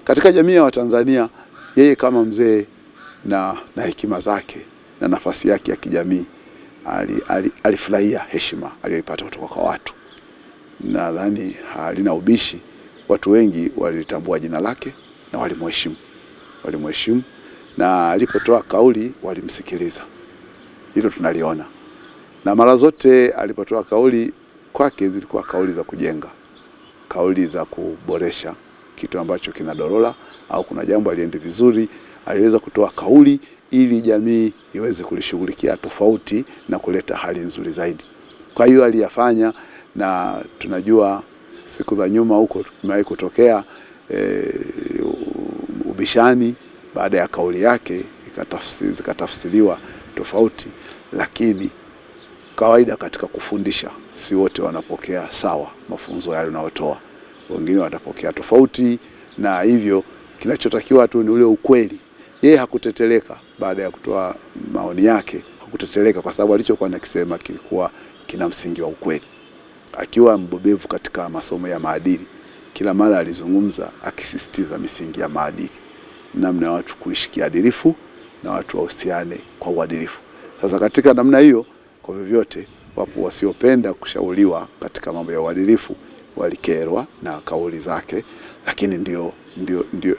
katika jamii ya Watanzania. Yeye kama mzee na hekima zake na nafasi yake ya kijamii alifurahia heshima aliyoipata kutoka kwa watu. Nadhani halina ubishi, watu wengi walitambua jina lake na walimheshimu, na alipotoa kauli walimsikiliza. Hilo tunaliona, na mara zote alipotoa kauli kwake zilikuwa kauli za kujenga, kauli za kuboresha kitu ambacho kinadorola au kuna jambo aliende vizuri, aliweza kutoa kauli ili jamii iweze kulishughulikia tofauti na kuleta hali nzuri zaidi. Kwa hiyo aliyafanya, na tunajua siku za nyuma huko tumewahi kutokea ubishani baada ya kauli yake zikatafsiriwa tofauti, lakini kawaida katika kufundisha si wote wanapokea sawa mafunzo yale unayotoa, wengine watapokea tofauti, na hivyo kinachotakiwa tu ni ule ukweli. Yeye hakuteteleka baada ya kutoa maoni yake, hakuteteleka kwa sababu alichokuwa anakisema kilikuwa kina msingi wa ukweli. Akiwa mbobevu katika masomo ya maadili, kila mara alizungumza akisisitiza misingi ya maadili, namna ya watu kuishi kiadilifu na watu wahusiane kwa uadilifu. Sasa katika namna hiyo, kwa vyovyote, wapo wasiopenda kushauriwa katika mambo ya uadilifu, walikerwa na kauli zake, lakini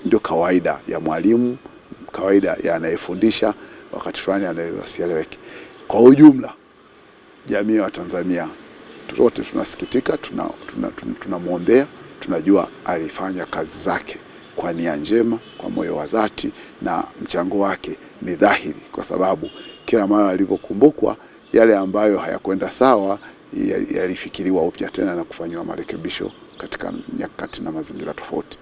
ndio kawaida ya mwalimu, kawaida ya anayefundisha. Wakati fulani anaweza sieleweke. Kwa ujumla, jamii ya Tanzania wote tunasikitika, tunamwombea, tunajua alifanya kazi zake kwa nia njema, kwa moyo wa dhati, na mchango wake ni dhahiri, kwa sababu kila mara alipokumbukwa yale ambayo hayakwenda sawa yalifikiriwa upya tena na kufanywa marekebisho katika nyakati na mazingira tofauti.